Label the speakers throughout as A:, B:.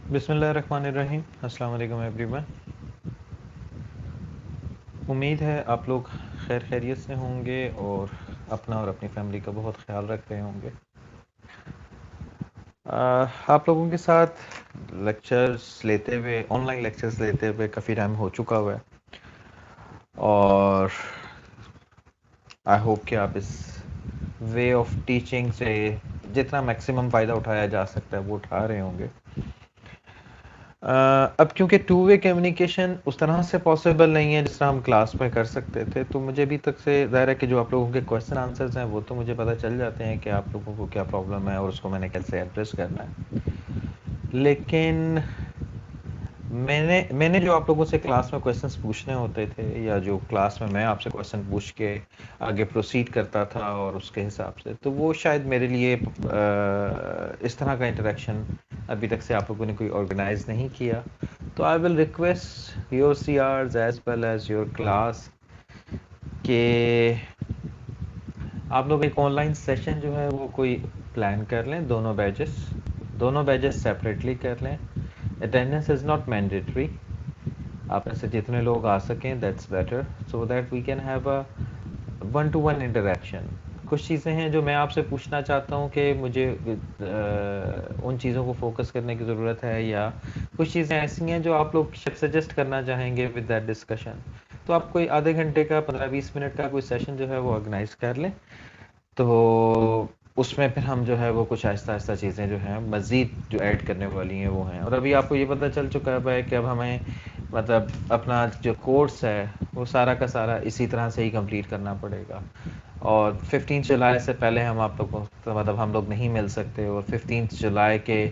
A: बिस्मिल्लाहिर्रहमानिर्रहीम। अस्सलाम वालेकुम एवरीवन। उम्मीद है आप लोग खैर खैरियत से होंगे और अपना और अपनी फैमिली का बहुत ख्याल रख रहे होंगे। आप लोगों के साथ लेक्चर्स लेते हुए ऑनलाइन लेक्चर्स लेते हुए काफ़ी टाइम हो चुका हुआ है और आई होप कि आप इस वे ऑफ टीचिंग से जितना मैक्सिमम फ़ायदा उठाया जा सकता है वो उठा रहे होंगे। अब क्योंकि टू वे कम्युनिकेशन उस तरह से पॉसिबल नहीं है जिस तरह हम क्लास में कर सकते थे, तो मुझे अभी तक से ज़ाहिर है कि जो आप लोगों के क्वेश्चन आंसर्स हैं वो तो मुझे पता चल जाते हैं कि आप लोगों को क्या प्रॉब्लम है और उसको मैंने कैसे एड्रेस करना है। लेकिन मैंने जो आप लोगों से क्लास में क्वेश्चंस पूछने होते थे या जो क्लास में मैं आपसे क्वेश्चन पूछ के आगे प्रोसीड करता था और उसके हिसाब से, तो वो शायद मेरे लिए इस तरह का इंटरेक्शन अभी तक से आप लोगों ने कोई ऑर्गेनाइज नहीं किया। तो I will request your CRs as well as your class के आप लोग एक ऑनलाइन सेशन जो है वो कोई प्लान कर लें, दोनों बैचेस सेपरेटली कर लें। अटेंडेंस इज़ नॉट मैंडेटरी, आप में से जितने लोग आ सकें that's better, so that we can have a one to one interaction. कुछ चीज़ें हैं जो मैं आपसे पूछना चाहता हूँ कि मुझे उन चीज़ों को फोकस करने की ज़रूरत है, या कुछ चीज़ें ऐसी हैं जो आप लोग सजेस्ट करना चाहेंगे विद दैट डिस्कशन। तो आप कोई आधे घंटे का 15-20 मिनट का कोई सेशन जो है वो ऑर्गेनाइज कर लें, तो उसमें फिर हम जो है वो कुछ आहिस्ता आहिस्ता चीज़ें जो हैं मज़ीद जो ऐड करने वाली हैं वो हैं। और अभी आपको ये पता चल चुका है कि अब हमें मतलब अपना जो कोर्स है वो सारा का सारा इसी तरह से ही कंप्लीट करना पड़ेगा, और 15 जुलाई से पहले हम आप लोगों तो मतलब हम लोग नहीं मिल सकते, और 15 जुलाई के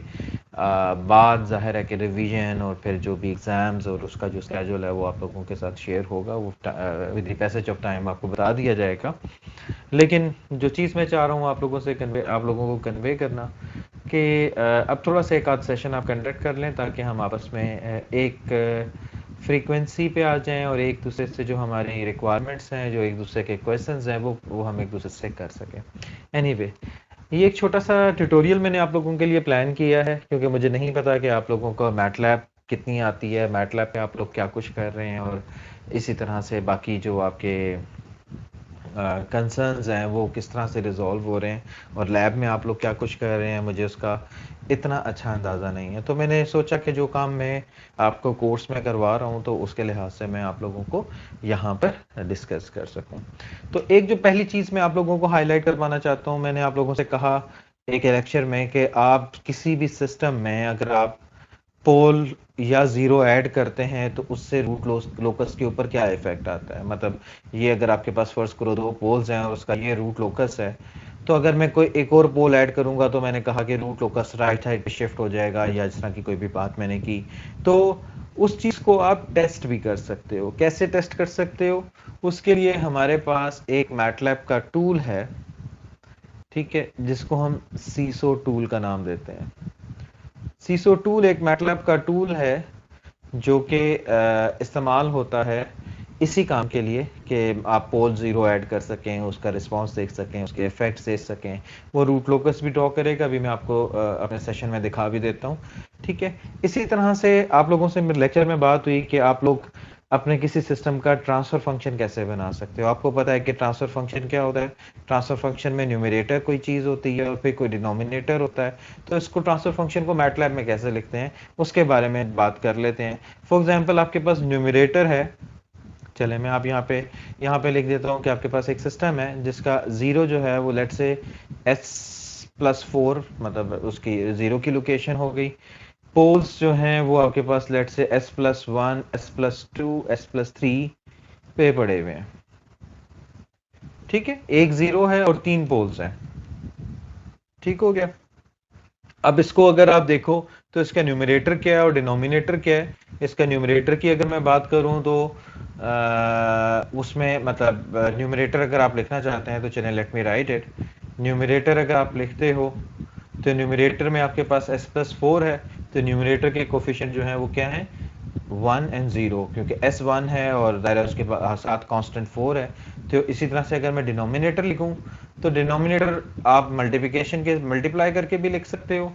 A: बाद ज़ाहिर है कि रिवीजन और फिर जो भी एग्ज़ाम्स और उसका जो स्केड्यूल है वो आप लोगों के साथ शेयर होगा, वो with the passage of time आपको बता दिया जाएगा। लेकिन जो चीज़ मैं चाह रहा हूँ आप लोगों को कन्वे करना कि अब थोड़ा सा एक आध सेशन आप कंडक्ट कर लें ताकि हम आपस में एक फ्रीक्वेंसी पे आ जाएं और एक दूसरे से जो हमारी रिक्वायरमेंट्स हैं, जो एक दूसरे के क्वेश्चंस हैं, वो हम एक दूसरे से कर सकें। एनीवे, ये एक छोटा सा ट्यूटोरियल मैंने आप लोगों के लिए प्लान किया है क्योंकि मुझे नहीं पता कि आप लोगों को मैटलैब कितनी आती है, मैटलैब पे आप लोग क्या कुछ कर रहे हैं, और इसी तरह से बाकी जो आपके कंसर्न्स हैं वो किस तरह से रिजॉल्व हो रहे हैं, और लैब में आप लोग क्या कुछ कर रहे हैं, मुझे उसका इतना अच्छा अंदाज़ा नहीं है। तो मैंने सोचा कि जो काम मैं आपको कोर्स में करवा रहा हूँ तो उसके लिहाज से मैं आप लोगों को यहाँ पर डिस्कस कर सकूँ। तो एक जो पहली चीज़ मैं आप लोगों को हाईलाइट करवाना चाहता हूँ, मैंने आप लोगों से कहा एक लेक्चर में कि आप किसी भी सिस्टम में अगर आप पोल या ज़ीरो ऐड करते हैं तो उससे रूट लोकस के ऊपर क्या इफेक्ट आता है। मतलब ये अगर आपके पास फर्ज करो दो पोल्स हैं और उसका ये रूट लोकस है, तो अगर मैं कोई एक और पोल ऐड करूंगा तो मैंने कहा कि रूट लोकस राइट साइड पे शिफ्ट हो जाएगा, या जिस तरह की कोई भी बात मैंने की, तो उस चीज़ को आप टेस्ट भी कर सकते हो। कैसे टेस्ट कर सकते हो? उसके लिए हमारे पास एक मैटलैब का टूल है, ठीक है, जिसको हम सीसो टूल का नाम देते हैं। सीसो टूल एक मैटलैब का टूल है जो कि इस्तेमाल होता है इसी काम के लिए कि आप पोल ज़ीरो ऐड कर सकें, उसका रिस्पांस देख सकें, उसके इफेक्ट्स देख सकें। वो रूट लोकस भी ड्रॉ करेगा, अभी मैं आपको अपने सेशन में दिखा भी देता हूँ, ठीक है। इसी तरह से आप लोगों से मेरे लेक्चर में बात हुई कि आप लोग अपने किसी सिस्टम का ट्रांसफर फंक्शन कैसे बना सकते हो। आपको पता है कि ट्रांसफर फंक्शन क्या होता है। ट्रांसफर फंक्शन में न्यूमरेटर कोई चीज़ होती है और फिर कोई डिनोमिनेटर होता है। तो इसको ट्रांसफर फंक्शन को मैटलैब में कैसे लिखते हैं उसके बारे में बात कर लेते हैं। फॉर एग्जाम्पल आपके पास न्यूमरेटर है, चले मैं आप यहाँ पे लिख देता हूँ कि आपके पास एक सिस्टम है जिसका ज़ीरो जो है वो लेट से s+4, मतलब उसकी ज़ीरो की लोकेशन हो गई। पोल्स जो हैं वो आपके पास लेट से s+1, s+2, s+3 पे पड़े हुए हैं, ठीक है। एक ज़ीरो है और 3 पोल्स हैं, ठीक हो गया। अब इसको अगर आप देखो तो इसका न्यूमरेटर क्या है और डिनोमिनेटर क्या है। इसका न्यूमरेटर की अगर मैं बात करूं तो उसमें मतलब न्यूमरेटर अगर आप लिखना चाहते हैं तो चलें let me right it. Numerator अगर आप लिखते हो तो न्यूमरेटर में आपके पास s+4 है, तो न्यूमरेटर के कोफिशिएंट जो है वो क्या है, 1 एंड 0, क्योंकि s1 है और दायरा उसके साथ कांस्टेंट 4 है। तो इसी तरह से अगर मैं डिनोमिनेटर लिखूं तो डिनोमिनेटर आप मल्टीप्लिकेशन के मल्टीप्लाई करके भी लिख सकते हो,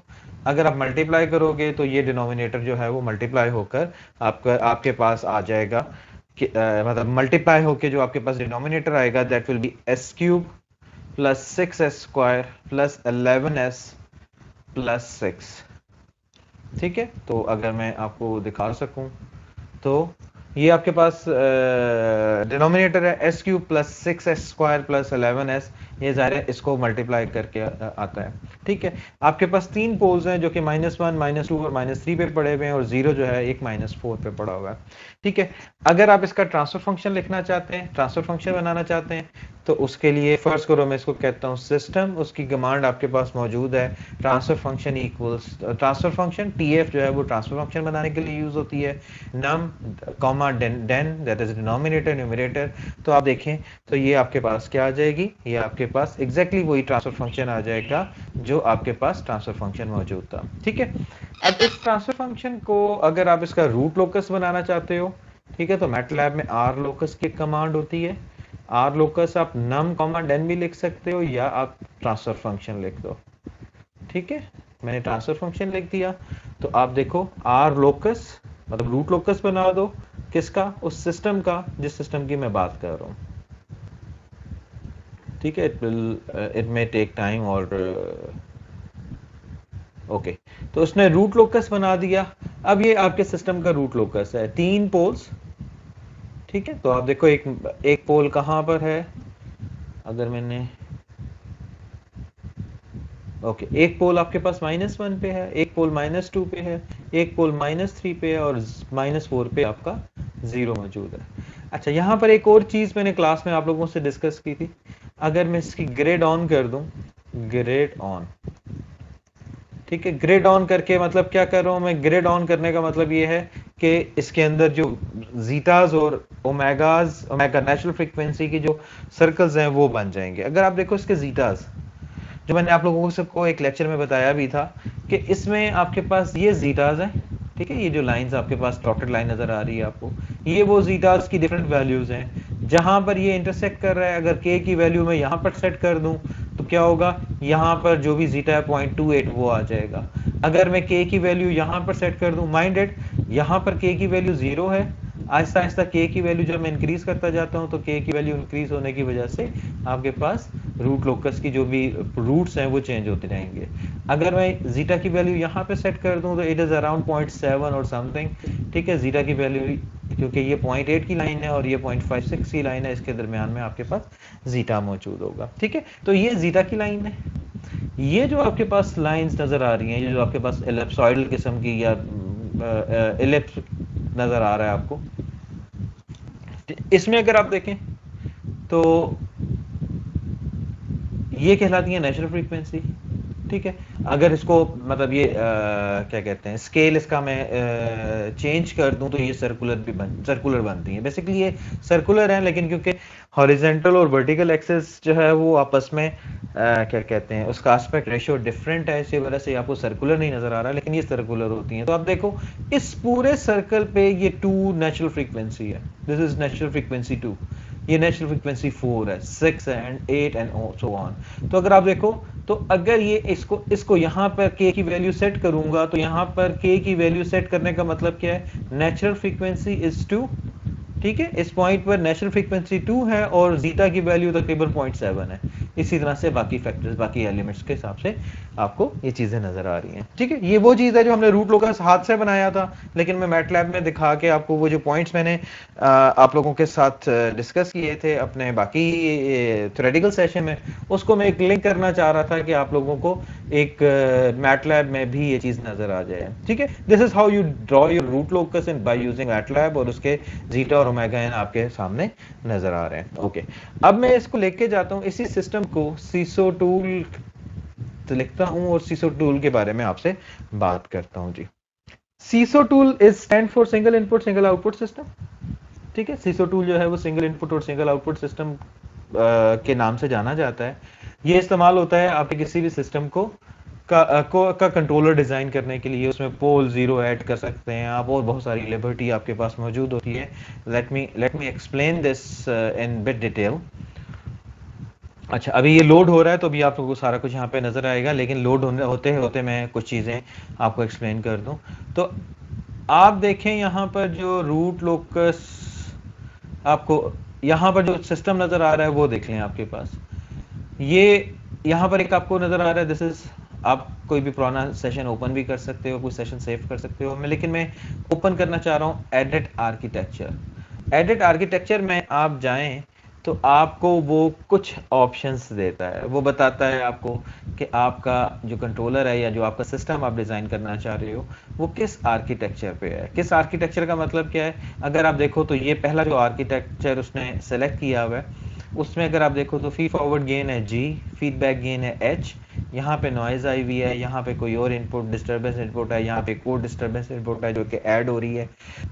A: अगर आप मल्टीप्लाई करोगे तो ये डिनोमिनेटर जो है वो मल्टीप्लाई होकर आपके पास आ जाएगा कि मतलब मल्टीप्लाई होके जो आपके पास डिनोमिनेटर आएगा that will be S cube plus 6s² plus 11s plus 6। ठीक है, तो अगर मैं आपको दिखा सकूं तो ये आपके पास डिनोमिनेटर है S cube plus 6s² plus 11s। ये ज़ाहिर है इसको मल्टीप्लाई करके आता है। ठीक है, आपके पास तीन पोल्स हैं जो कि -1, -2 और -3 पे पड़े हुए हैं और जीरो जो है एक -4 पे पड़ा हुआ है। ठीक है, अगर आप इसका ट्रांसफर फंक्शन लिखना चाहते हैं, ट्रांसफर फंक्शन बनाना चाहते हैं, तो उसके लिए फर्स्ट करो मैं इसको कहता हूँ सिस्टम, उसकी कमांड आपके पास मौजूद है transfer function equals transfer function TF जो है वो ट्रांसफर फंक्शन बनाने के लिए यूज होती है, num comma den that is denominator numerator. तो आप देखें तो ये आपके पास क्या आ जाएगी, ये आपके पास एग्जैक्टली वही ट्रांसफर फंक्शन आ जाएगा जो आपके पास ट्रांसफर फंक्शन मौजूद था। ठीक है, अब इस ट्रांसफर फंक्शन को अगर आप इसका रूट लोकस बनाना चाहते हो, ठीक है, तो मैटलैब में आर लोकस की कमांड होती है। आर लोकस आप नम कॉमा डेन भी लिख सकते हो या आप ट्रांसफर फंक्शन लिख दो। ठीक है, मैंने ट्रांसफर फंक्शन लिख दिया, तो आप देखो आर लोकस मतलब रूट लोकस बना दो किसका, उस सिस्टम का जिस सिस्टम की मैं बात कर रहा हूं। ठीक है, इट मे टेक टाइम और ओके, तो उसने रूट लोकस बना दिया। अब ये आपके सिस्टम का रूट लोकस है, तीन पोल्स। ठीक है, तो आप देखो एक पोल कहां पर है, अगर मैंने ओके एक पोल आपके पास -1 पे है, एक पोल -2 पे है, एक पोल -3 पे है और -4 पे आपका 0 मौजूद है। अच्छा, यहां पर एक और चीज मैंने क्लास में आप लोगों से डिस्कस की थी, अगर मैं इसकी ग्रेड ऑन कर दूं, ग्रेड ऑन, ठीक है, ग्रिड ऑन करके मतलब क्या कर रहा हूं मैं, ग्रिड ऑन करने का मतलब ये है कि इसके अंदर जो जीटाज और ओमेगाज, ओमेगा नेचुरल फ्रीक्वेंसी की जो सर्कल्स हैं वो बन जाएंगे। अगर आप देखो इसके जीटाज, जो मैंने आप लोगों को सबको एक लेक्चर में बताया भी था कि इसमें आपके पास ये जीटाज हैं। ठीक है, ये जो लाइंस आपके पास डॉटेड लाइन नजर आ रही है आपको, ये वो जीटाज की डिफरेंट वैल्यूज हैं जहां पर ये इंटरसेक्ट कर रहा है। अगर के की वैल्यू मैं यहां पर सेट कर दूं तो क्या होगा, यहां पर जो भी जीटा है 0.28 वो आ जाएगा। अगर मैं के की वैल्यू यहां पर सेट कर दूं, माइंडेड यहां पर के की वैल्यू 0 है, आहिस्ता आहिस्ता के की वैल्यू जब मैं इंक्रीज करता जाता हूं तो के की वैल्यू इंक्रीज होने की वजह से आपके पास रूट लोकस की जो भी रूट्स हैं वो चेंज होते रहेंगे। अगर मैं जीटा की वैल्यू यहाँ पे सेट कर दूं तो इट इज अराउंड 0.7 और समथिंग। ठीक है, जीटा की वैल्यू क्योंकि ये 0.8 की लाइन है और ये 0.56 की लाइन है, इसके दरमियान में आपके पास जीटा मौजूद होगा। ठीक है, तो ये जीटा की लाइन है। ये जो आपके पास लाइंस नजर आ रही हैं, ये जो आपके पास एलिप्सॉइडल किस्म की या एलिप्स नजर आ रहा है आपको, इसमें अगर आप देखें तो ये कहलाती है नेचुरल फ्रीक्वेंसी। ठीक है, अगर इसको मतलब ये क्या कहते हैं स्केल इसका मैं चेंज कर दूं तो ये सर्कुलर बनती है। बेसिकली ये सर्कुलर है, लेकिन क्योंकि हॉरिजेंटल और वर्टिकल एक्सिस जो है वो आपस में क्या कहते हैं उसका एस्पेक्ट रेशियो डिफरेंट है, इसी वजह से आपको सर्कुलर नहीं नजर आ रहा, लेकिन ये सर्कुलर होती हैं। तो आप देखो इस पूरे सर्कल पे ये 2 नेचुरल फ्रीक्वेंसी है, दिस इज नेचुरल फ्रीक्वेंसी 2, ये नेचुरल फ्रीक्वेंसी 4 है, 6 है एंड 8 एंड सो ऑन। तो अगर आप देखो तो अगर ये इसको यहां पर के की वैल्यू सेट करूंगा तो यहां पर के की वैल्यू सेट करने का मतलब क्या है, नेचुरल फ्रीक्वेंसी इज 2। ठीक है, इस पॉइंट पर नेचुरल फ्रीक्वेंसी 2 है और जीटा की वैल्यू तकरीबन 0.7 है। इसी तरह से बाकी फैक्टर्स, बाकी एलिमेंट्स के हिसाब से आपको ये चीजें नजर आ रही हैं। ठीक है, ये वो चीज है जो हमने रूट लोकस हाथ से बनाया था, लेकिन मैं मैटलैब में दिखा के आपको वो जो पॉइंट्स मैंने आप लोगों के साथ डिस्कस किए थे अपने बाकी थ्योरेटिकल सेशन में, उसको मैं एक लिंक करना चाह रहा था कि आप लोगों को एक मैटलैब में भी ये चीज नजर आ जाए। ठीक है, this is how you draw your root locus in by using MATLAB, और उसके जीटा और ओमेगा एन आपके सामने नजर आ रहे हैं। ओके, अब मैं इसको लेके जाता हूं इसी सिस्टम को सीसो टूल लिखता हूं और सीसो टूल के बारे में आपसे बात करता हूं जी। SISO tool is stand for single input single output system. ठीक है, सीसो टूल जो है वो सिंगल इनपुट और सिंगल आउटपुट सिस्टम के नाम से जाना जाता है। ये इस्तेमाल होता है आपके किसी भी सिस्टम को का कंट्रोलर डिजाइन करने के लिए, उसमें पोल 0 ऐड कर सकते हैं आप और बहुत सारी लिबर्टी आपके पास मौजूद होती है। Let me explain this in bit detail. अच्छा, अभी ये लोड हो रहा है तो अभी आप लोगों को सारा कुछ यहाँ पे नज़र आएगा, लेकिन लोड होने होते होते मैं कुछ चीज़ें आपको एक्सप्लेन कर दूँ। तो आप देखें यहाँ पर जो रूट लोकस, आपको यहाँ पर जो सिस्टम नज़र आ रहा है वो देख लें आपके पास। ये यहाँ पर एक आपको नज़र आ रहा है, दिस इज़, आप कोई भी पुराना सेशन ओपन भी कर सकते हो, कोई सेशन सेव कर सकते हो, लेकिन मैं ओपन करना चाह रहा हूँ एडिट आर्किटेक्चर। एडिट आर्किटेक्चर में आप जाएं तो आपको वो कुछ ऑप्शंस देता है, वो बताता है आपको कि आपका जो कंट्रोलर है या जो आपका सिस्टम आप डिज़ाइन करना चाह रहे हो वो किस आर्किटेक्चर पे है। किस आर्किटेक्चर का मतलब क्या है, अगर आप देखो तो ये पहला जो आर्किटेक्चर उसने सेलेक्ट किया हुआ है उसमें अगर आप देखो तो फीड फॉरवर्ड गेन है जी, फीडबैक गेन है एच, यहाँ पे नॉइज आई हुई है, यहाँ पे कोई और इनपुट डिस्टर्बेंस इनपुट है, यहाँ पे कोड डिस्टर्बेंस इनपुट है जो कि ऐड हो रही है,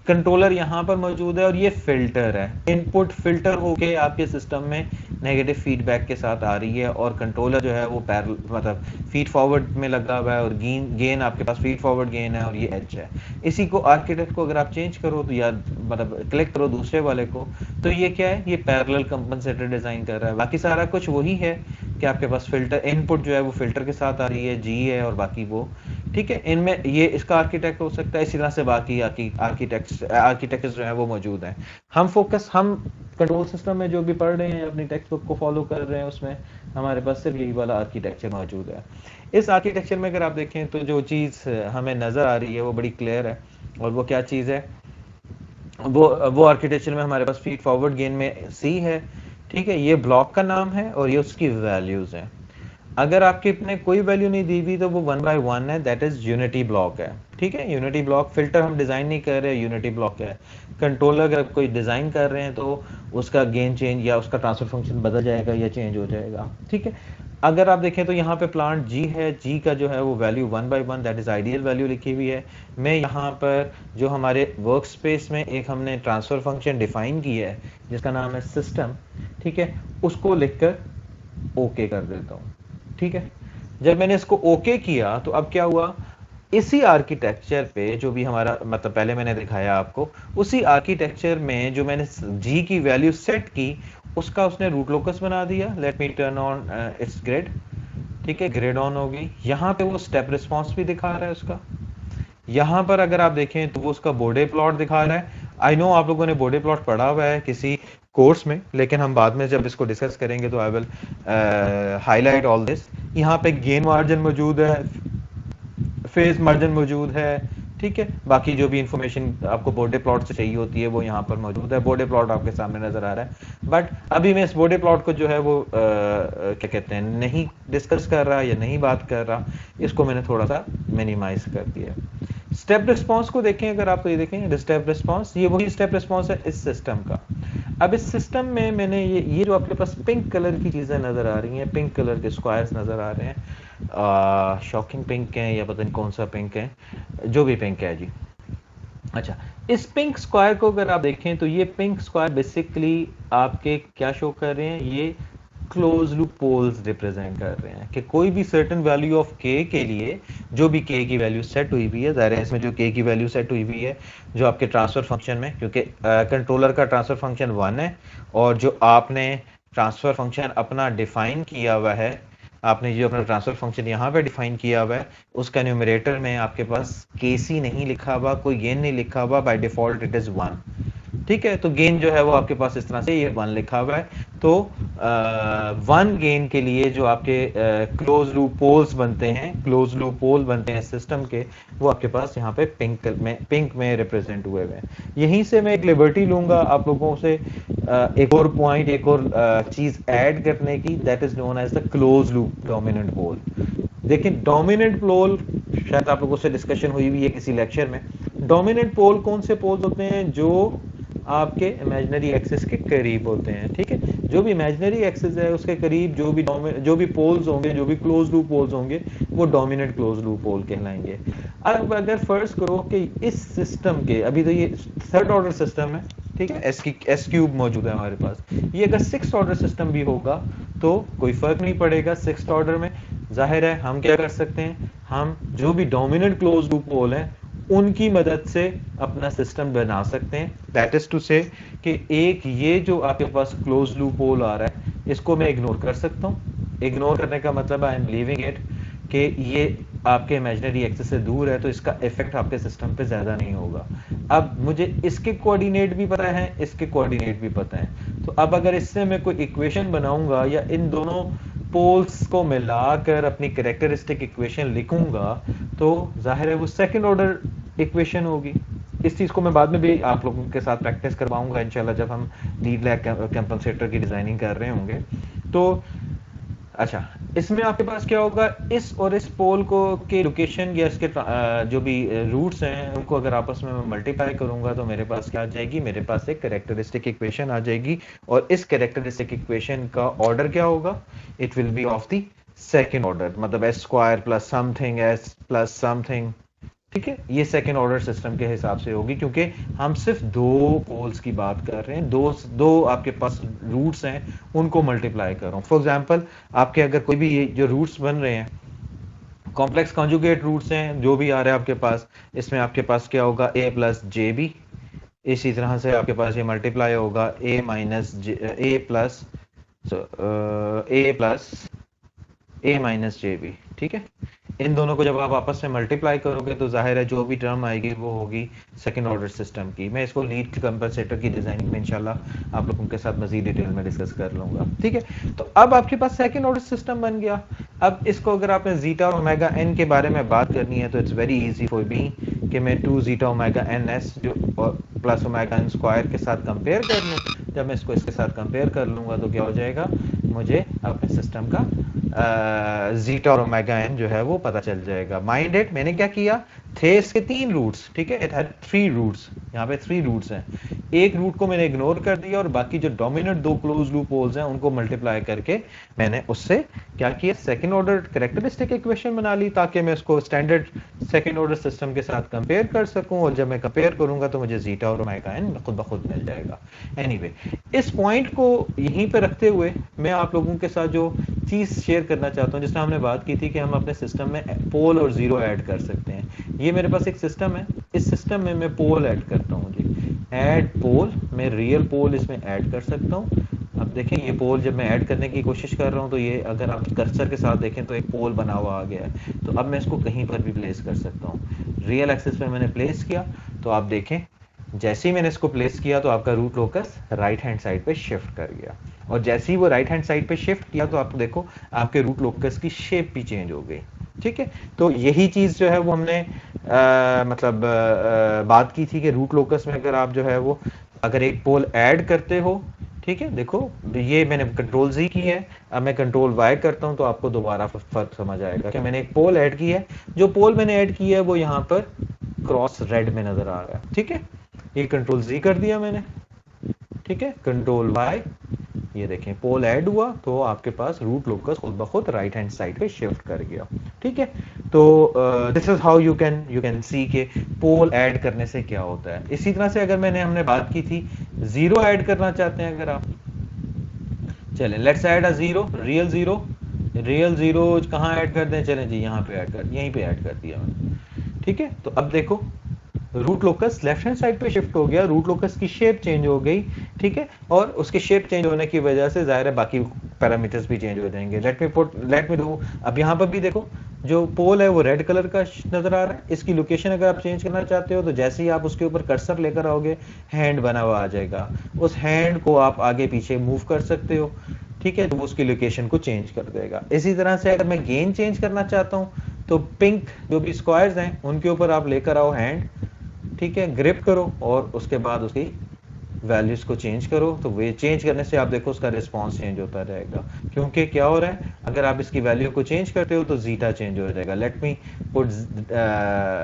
A: कंट्रोलर यहाँ पर मौजूद है और ये फिल्टर है, इनपुट फिल्टर होके आपके सिस्टम में नेगेटिव फीडबैक के साथ आ रही है और कंट्रोलर जो है वो पैरल मतलब फीड फॉरवर्ड में लगा हुआ है और गेन गेन आपके पास फीड फॉरवर्ड गेन है और ये एच है। इसी को आर्किटेक्ट को अगर आप चेंज करो तो या मतलब क्लिक करो दूसरे वाले को तो ये क्या है, ये पैरेलल कंपनसेटर डिजाइन कर रहा है। बाकी सारा कुछ वही है कि आपके पास फिल्टर इनपुट जो है वो फिल्टर के साथ आ रही है, जी है और बाकी वो ठीक है। इनमें ये इसका आर्किटेक्ट हो सकता है, इसी तरह से बाकी आर्किटेक्ट्स जो है वो मौजूद हैं। हम कंट्रोल सिस्टम में जो भी पढ़ रहे हैं अपनी टेक्स्ट बुक को फॉलो कर रहे हैं उसमें हमारे पास सिर्फ यही वाला आर्किटेक्चर मौजूद है। इस आर्किटेक्चर में अगर आप देखें तो जो चीज़ हमें नज़र आ रही है वो बड़ी क्लियर है, और वो क्या चीज़ है, वो आर्किटेक्चर में हमारे पास फीड फॉरवर्ड गेन में सी है, ठीक है, ये ब्लॉक का नाम है और ये उसकी वैल्यूज हैं। अगर आपके अपने कोई वैल्यू नहीं दी हुई तो वो 1/1 है, दैट इज यूनिटी ब्लॉक है, ठीक है। यूनिटी ब्लॉक फिल्टर हम डिजाइन नहीं कर रहे, यूनिटी ब्लॉक है। कंट्रोलर अगर कोई डिजाइन कर रहे हैं तो उसका गेन चेंज या उसका ट्रांसफर फंक्शन बदल जाएगा या चेंज हो जाएगा, ठीक है। अगर आप देखें तो यहाँ पे प्लांट जी है, जी का जो है वो value 1/1 that is ideal value लिखी हुई है। मैं यहाँ पर जो हमारे वर्क स्पेस में एक हमने ट्रांसफर फंक्शन डिफाइन किया है जिसका नाम है सिस्टम, ठीक है, उसको लिखकर ओके कर देता हूँ, ठीक है। जब मैंने इसको ओके किया तो अब क्या हुआ, इसी आर्किटेक्चर पे जो भी हमारा मतलब पहले मैंने दिखाया आपको, उसी आर्किटेक्चर में जो मैंने जी की वैल्यू सेट की उसका उसने रूट लोकस बना दिया। Let me turn on it's grid, ठीक है, ग्रिड ऑन हो गई। यहाँ पे वो स्टेप रिस्पॉन्स भी दिखा रहा है उसका। यहाँ पर अगर आप देखें तो वो उसका बोर्डे प्लॉट दिखा रहा है। आई नो आप लोगों ने बोर्डे प्लॉट पढ़ा हुआ है किसी कोर्स में, लेकिन हम बाद में जब इसको डिस्कस करेंगे तो I will highlight all this. यहाँ पे गेन मार्जिन मौजूद है, फेज मार्जिन मौजूद है, ठीक है। बाकी जो भी इंफॉर्मेशन आपको बोर्डे प्लॉट से चाहिए होती है वो यहाँ पर मौजूद है। बोर्डे प्लॉट आपके सामने नजर आ रहा है, बट अभी मैं इस बोर्डे प्लॉट को जो है वो क्या कहते हैं नहीं डिस्कस कर रहा या नहीं बात कर रहा, इसको मैंने थोड़ा सा मिनिमाइज कर दिया। स्टेप रिस्पॉन्स को देखें, अगर आप ये देखें स्टेप रिस्पॉन्स, ये वही स्टेप रिस्पॉन्स है इस सिस्टम का। अब इस सिस्टम में मैंने ये जो आपके पास पिंक कलर की चीजें नजर आ रही हैं, पिंक कलर के स्क्वायर्स नजर आ रहे हैं, शॉकिंग पिंक है या पता नहीं कौन सा पिंक है, जो भी पिंक है जी। अच्छा, इस पिंक स्क्वायर को अगर आप देखें तो ये पिंक स्क्वायर बेसिकली आपके क्या शो कर रहे हैं, ये क्लोज लूप पोल्स रिप्रेजेंट कर रहे हैं कि कोई भी सर्टेन वैल्यू ऑफ के के लिए जो भी के की वैल्यू सेट हुई हुई है, ज़ाहिर है इसमें जो के की वैल्यू सेट हुई हुई है जो आपके ट्रांसफर फंक्शन में, क्योंकि कंट्रोलर का ट्रांसफर फंक्शन 1 है और जो आपने ट्रांसफर फंक्शन अपना डिफाइन किया हुआ है, आपने जो अपना ट्रांसफर फंक्शन यहाँ पे डिफाइन किया हुआ है उसका न्यूमरेटर में आपके पास केसी नहीं लिखा हुआ, कोई गेन नहीं लिखा हुआ, बाय डिफॉल्ट इट इज 1, ठीक है। तो गेन जो है वो आपके पास इस तरह से ये 1 लिखा हुआ है। तो 1 गेन के लिए जो आपके क्लोज लूप पोल्स बनते हैं, क्लोज लूप पोल बनते हैं सिस्टम के, वो आपके पास यहाँ पे पिंक में रिप्रेजेंट हुए हुए हैं। यहीं से मैं एक लिबर्टी लूंगा आप लोगों से एक और पॉइंट, एक और चीज ऐड करने की, that is known as the close loop dominant pole. देखिए डोमिनेंट पोल शायद आप लोगों से डिस्कशन हुई हुई है किसी लेक्चर में। डोमिनेंट पोल कौन से पोल्स होते हैं, जो आपके इमेजिनरी एक्सिस के करीब होते हैं, ठीक है। जो भी इमेजिनरी एक्सिस है उसके करीब जो भी पोल्स होंगे, जो भी क्लोज लूप पोल्स होंगे, वो डोमिनेंट क्लोज लूप पोल कहलाएंगे। अब अगर फर्ज करो कि इस सिस्टम के, अभी तो ये थर्ड ऑर्डर सिस्टम है, ठीक है, एस क्यूब मौजूद है हमारे पास, ये अगर सिक्स ऑर्डर सिस्टम भी होगा तो कोई फर्क नहीं पड़ेगा। सिक्स ऑर्डर में जाहिर है हम क्या कर सकते हैं, हम जो भी डोमिनेंट क्लोज लूप पोल है उनकी मदद से अपना सिस्टम बना सकते हैं। दैट इज टू से कि एक ये जो आपके पास क्लोज लूप पोल आ रहा है इसको मैं इग्नोर कर सकता हूँ। इग्नोर करने का मतलब आई एम लीविंग इट कि ये आपके इमेजिनरी एक्सिस से दूर है, तो इसका इफेक्ट आपके सिस्टम पे ज़्यादा नहीं होगा। अब मुझे इसके कोऑर्डिनेट भी पता है, इसके कोऑर्डिनेट भी पता है, तो अब अगर इससे मैं कोई इक्वेशन बनाऊंगा या इन दोनों पोल्स को मिलाकर अपनी कैरेक्टरिस्टिक इक्वेशन लिखूंगा, तो जाहिर है वो सेकंड ऑर्डर इक्वेशन होगी। इस चीज़ को मैं बाद में भी आप लोगों के साथ प्रैक्टिस करवाऊंगा इंशाल्लाह, जब हम लीड लैग कंपनसेटर की डिज़ाइनिंग कर रहे होंगे। तो अच्छा, इसमें आपके पास क्या होगा, इस और इस पोल को के लोकेशन या इसके जो भी रूट्स हैं उनको अगर आपस में मैं मल्टीप्लाई करूंगा तो मेरे पास क्या आ जाएगी, मेरे पास एक कैरेक्टरिस्टिक इक्वेशन आ जाएगी। और इस कैरेक्टरिस्टिक इक्वेशन का ऑर्डर क्या होगा, it will be of the second order, मतलब S square plus something S plus something. ठीक है, ये सेकेंड ऑर्डर सिस्टम के हिसाब से होगी, क्योंकि हम सिर्फ दो पोल्स की बात कर रहे हैं, दो दो आपके पास रूट्स हैं, उनको मल्टीप्लाई कर रहा हूं। फॉर एग्जांपल, आपके अगर कोई भी ये जो रूट्स बन रहे हैं कॉम्प्लेक्स कॉन्जुगेट रूट्स हैं, जो भी आ रहा है आपके पास, इसमें आपके पास क्या होगा, ए प्लस जे बी। इसी तरह से आपके पास ये मल्टीप्लाई होगा ए माइनस ए प्लस ए माइनस जे बी। ठीक है, इन दोनों को जब आप आपस में मल्टीप्लाई करोगे तो जाहिर है जो भी टर्म आएगी वो होगी सेकंड ऑर्डर सिस्टम की। मैं इसको लीड कंपनसेटर की डिजाइनिंग में इंशाल्लाह आप लोगों के साथ मजीद डिटेल में डिस्कस कर लूंगा। ठीक है, तो अब आपके पास सेकंड ऑर्डर सिस्टम बन गया। अब इसको अगर आपने जीटा और ओमेगा एन के बारे में बात करनी है तो it's very easy for me कि मैं 2 जीटा ओमेगा एन एस जो प्लस ओमेगा एन स्क्वायर के साथ कंपेयर कर लूँ। जब मैं इसको इसके साथ कंपेयर कर लूंगा तो क्या हो जाएगा, मुझे अपने सिस्टम का जीटा और ओमेगा एन जो है वो पता चल जाएगा। माइंड इट, मैंने क्या किया, थे इसके 3 रूट्स। ठीक है, इट हैड 3 रूट्स, यहाँ पे 3 रूट्स हैं। एक रूट को मैंने इग्नोर कर दिया और बाकी जो डोमिनेंट 2 क्लोज लूप होल्स हैं उनको मल्टीप्लाई करके मैंने उससे क्या किया, सेकंड ऑर्डर कैरेक्टरिस्टिक इक्वेशन बना ली, ताकि मैं उसको स्टैंडर्ड सेकंड ऑर्डर सिस्टम के साथ कंपेयर कर सकूं। और जब मैं कंपेयर करूंगा तो मुझे जीटा और ओमेगा एन खुद ब खुद मिल जाएगा। एनीवे, इस पॉइंट को यहीं पे रखते हुए मैं आप लोगों के साथ जो चीज शेयर करना चाहता हूं, जिसमें हमने बात की थी कि हम अपने सिस्टम में पोल और जीरो ऐड कर सकते हैं। ये मेरे पास एक सिस्टम है, इस सिस्टम में मैं पोल ऐड करता हूं जी, ऐड पोल, मैं रियल पोल इसमें ऐड कर सकता हूं। अब देखें, ये पोल जब मैं ऐड करने की कोशिश कर रहा हूं तो ये अगर आप कर्सर के साथ देखें तो एक पोल बना हुआ आ गया है। तो अब मैं इसको कहीं पर भी प्लेस कर सकता हूं। रियल एक्सिस पे मैंने प्लेस किया तो आप देखें, जैसे ही मैंने इसको प्लेस किया तो आपका root locus right hand side पे शिफ्ट कर गया। और जैसे ही वो राइट हैंड साइड पे शिफ्ट किया तो आप देखो आपके रूट लोकस की शेप भी चेंज हो गई। ठीक है, तो यही चीज जो है वो हमने बात की थी कि रूट लोकस में अगर आप जो है वो अगर एक पोल ऐड करते हो, ठीक है, देखो ये मैंने कंट्रोल जी की है, अब मैं कंट्रोल वाई करता हूं तो आपको दोबारा फर्क समझ आएगा कि मैंने एक पोल ऐड की है। जो पोल मैंने ऐड की है वो यहाँ पर क्रॉस रेड में नजर आ रहा है। ठीक है, ये कंट्रोल जी कर दिया मैंने, ठीक है, कंट्रोल वाई, ये देखें पोल ऐड हुआ तो आपके पास रूट लोकस खुद ब खुद राइट हैंड साइड पे शिफ्ट कर गया। ठीक है, तो this is how you can see के पोल ऐड करने से क्या होता है। इसी तरह से अगर हमने बात की थी जीरो ऐड करना चाहते हैं अगर आप, चलें let's add a zero, real zero कहाँ ऐड कर दें, चलें जी यहाँ पे ऐड कर, यहीं पे ऐड कर दिया मैंने। ठीक है, तो अब देखो root locus left hand side पे शिफ्ट हो गया, रूट लोकस की शेप चेंज हो गई। ठीक है, और उसकी शेप चेंज होने की वजह से जाहिर है बाकी पैरामीटर्स भी चेंज हो जाएंगे। लेट मी डू, अब यहाँ पर भी देखो जो पोल है वो रेड कलर का नजर आ रहा है। इसकी लोकेशन अगर आप चेंज करना चाहते हो तो जैसे ही आप उसके ऊपर कर्सर लेकर आओगे हैंड बना हुआ आ जाएगा, उस हैंड को आप आगे पीछे मूव कर सकते हो। ठीक है, तो उसकी लोकेशन को चेंज कर देगा। इसी तरह से अगर मैं गेन चेंज करना चाहता हूं तो पिंक जो भी स्क्वायर्स हैं उनके ऊपर आप लेकर आओ हैंड, ठीक है, ग्रिप करो और उसके बाद उसकी वैल्यूज को चेंज करो। तो वे चेंज करने से आप देखो उसका रिस्पॉन्स चेंज होता रहेगा, क्योंकि क्या हो रहा है, अगर आप इसकी वैल्यू को चेंज करते हो तो जीटा चेंज हो जाएगा। लेट मी पुट,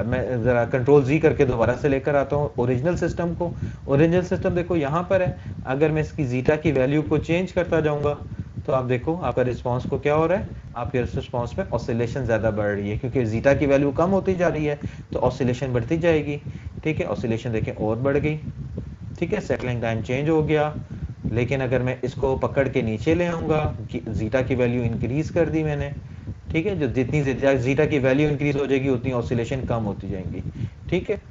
A: मैं जरा कंट्रोल जी करके दोबारा से लेकर आता हूँ ओरिजिनल सिस्टम को। ओरिजिनल सिस्टम देखो यहाँ पर है, अगर मैं इसकी जीटा की वैल्यू को चेंज करता जाऊंगा तो आप देखो आपका रिस्पॉन्स को क्या हो रहा है, आपके रिस्पॉन्स में ऑसिलेशन ज्यादा बढ़ रही है, क्योंकि जीटा की वैल्यू कम होती जा रही है तो ऑसिलेशन बढ़ती जाएगी। ठीक है, ऑसिलेशन देखें और बढ़ गई। ठीक है, सेटलिंग टाइम चेंज हो गया। लेकिन अगर मैं इसको पकड़ के नीचे ले आऊंगा, जीटा की वैल्यू इंक्रीज कर दी मैंने, ठीक है, जो जितनी जीटा की वैल्यू इंक्रीज हो जाएगी उतनी ऑसिलेशन कम होती जाएंगी। ठीक है,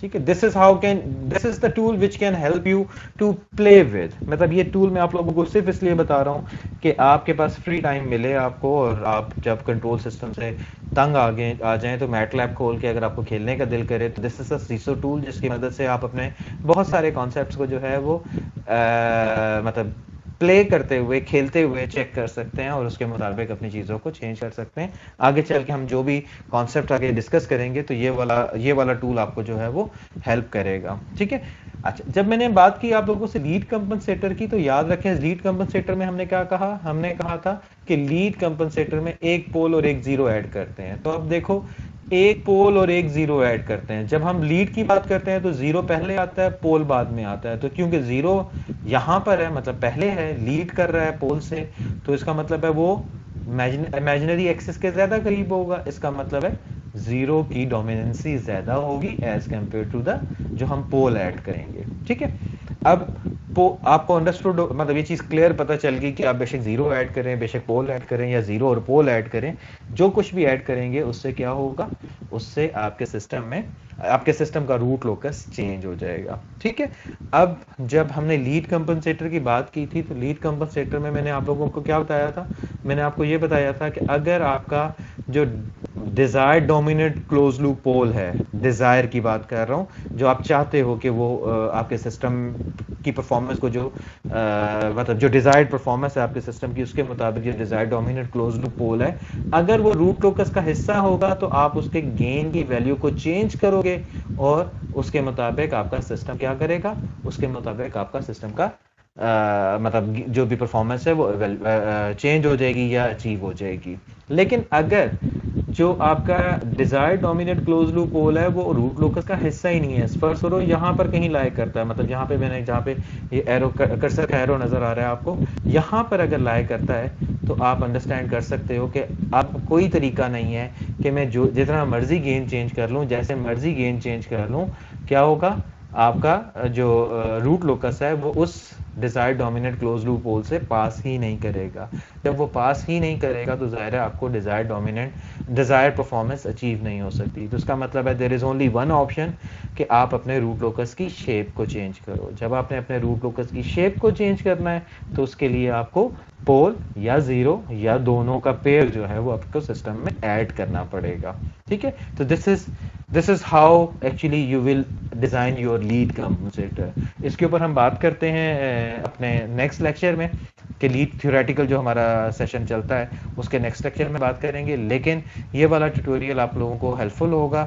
A: ठीक है, this is the tool which can help you to play with. मतलब ये टूल मैं आप लोगों को सिर्फ इसलिए बता रहा हूँ कि आपके पास फ्री टाइम मिले आपको, और आप जब कंट्रोल सिस्टम से तंग आ जाएं तो मैटलैब खोल के अगर आपको खेलने का दिल करे तो this is a seesaw tool, जिसकी मदद से आप अपने बहुत सारे कॉन्सेप्ट्स को जो है वो मतलब प्ले करते हुए, खेलते हुए चेक कर सकते हैं, और उसके मुताबिक अपनी चीज़ों को चेंज कर सकते हैं। आगे चल के हम जो भी कॉन्सेप्ट आगे डिस्कस करेंगे तो ये वाला टूल आपको जो है वो हेल्प करेगा। ठीक है, अच्छा, जब मैंने बात की आप लोगों से लीड कंपनसेटर की, तो याद रखें लीड कंपनसेटर में हमने क्या कहा, हमने कहा था कि लीड कंपनसेटर में एक पोल और एक जीरो ऐड करते हैं। तो अब देखो, एक पोल और एक जीरो ऐड करते हैं। जब हम लीड की बात करते हैं तो जीरो पहले आता है, पोल बाद में आता है। तो क्योंकि जीरो यहां पर है, मतलब पहले है, लीड कर रहा है पोल से, तो इसका मतलब है वो इमेजिनरी एक्सिस के ज्यादा करीब होगा। इसका मतलब है जीरो की डोमिनेंसी ज्यादा होगी एज कंपेयर टू द जो हम पोल ऐड करेंगे। ठीक है, अब आपको अंडरस्टूड, मतलब ये चीज क्लियर पता चल गई कि आप बेशक जीरो ऐड करें, बेशक पोल ऐड करें, या जीरो और पोल ऐड करें, जो कुछ भी ऐड करेंगे उससे क्या होगा, उससे आपके सिस्टम का रूट लोकस चेंज हो जाएगा। ठीक है, अब जब हमने लीड कंपनसेटर की बात की थी तो लीड कंपनसेटर में मैंने आप लोगों को क्या बताया था, मैंने आपको ये बताया था कि अगर आपका जो desire dominate close loop pole है, डिजायर की बात कर रहा हूं, जो आप चाहते हो कि वो आपके सिस्टम की परफॉर्मेंस को जो मतलब जो डिजायर्ड परफॉर्मेंस है आपके सिस्टम की, उसके मुताबिक जो desired dominate close loop pole है, अगर वो रूट लोकस का हिस्सा होगा तो आप उसके गेन की वैल्यू को चेंज करोगे, और उसके मुताबिक आपका सिस्टम क्या करेगा, उसके मुताबिक आपका सिस्टम का मतलब जो भी परफॉर्मेंस है वो चेंज हो जाएगी या अचीव हो जाएगी। लेकिन अगर जो आपका desired dominate close loop pole है वो रूट लोकस का हिस्सा ही नहीं है, फर्स्ट करो यहाँ पर कहीं लाइक करता है, मतलब यहाँ पे मैंने जहाँ पे ये एरो कर्सर का एरो नजर आ रहा है आपको, यहाँ पर अगर लाइक करता है तो आप अंडरस्टैंड कर सकते हो कि आप कोई तरीका नहीं है कि मैं जो जितना मर्जी गेन चेंज कर लूँ, जैसे मर्जी गेन चेंज कर लूँ, क्या होगा, आपका जो रूट लोकस है वो उस desired dominate close loop pole से पास ही नहीं करेगा। जब वो पास ही नहीं करेगा तो जाहिर है आपको डिजायर्ड परफॉर्मेंस अचीव नहीं हो सकती। तो उसका मतलब है there is only one option कि आप अपने रूट लोकस की शेप को चेंज करो। जब आपने अपने रूट लोकस की शेप को चेंज करना है तो उसके लिए आपको पोल या जीरो या दोनों का पेयर जो है वो आपको सिस्टम में ऐड करना पड़ेगा। ठीक है, तो this is how actually you will design your lead compensator. इसके ऊपर हम बात करते हैं अपने नेक्स्ट लेक्चर में कि लीड थ्योरेटिकल जो हमारा सेशन चलता है उसके नेक्स्ट लेक्चर में बात करेंगे। लेकिन ये वाला ट्यूटोरियल आप लोगों को हेल्पफुल होगा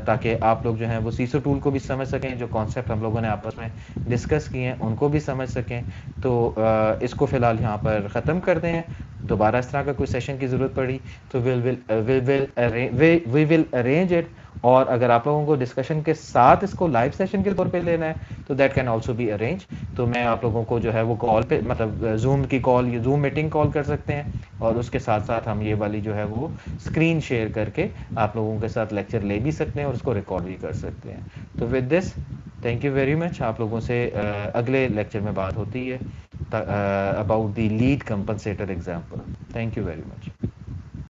A: ताकि आप लोग जो हैं वो सीसो टूल को भी समझ सकें, जो कॉन्सेप्ट हम लोगों ने आपस में डिस्कस किए हैं उनको भी समझ सकें। तो इसको फिलहाल यहाँ पर ख़त्म करते हैं। दोबारा इस तरह का कोई सेशन की ज़रूरत पड़ी तो वी विल अरेंज इट, और अगर आप लोगों को डिस्कशन के साथ इसको लाइव सेशन के तौर पे लेना है तो that can also be arrange. तो मैं आप लोगों को जो है वो कॉल पे, मतलब जूम की कॉल या जूम मीटिंग कॉल कर सकते हैं, और उसके साथ साथ हम ये वाली जो है वो स्क्रीन शेयर करके आप लोगों के साथ लेक्चर ले भी सकते हैं और उसको रिकॉर्ड भी कर सकते हैं। तो with this thank you very much. आप लोगों से अगले लेक्चर में बात होती है about the lead compensator example. Thank you very much.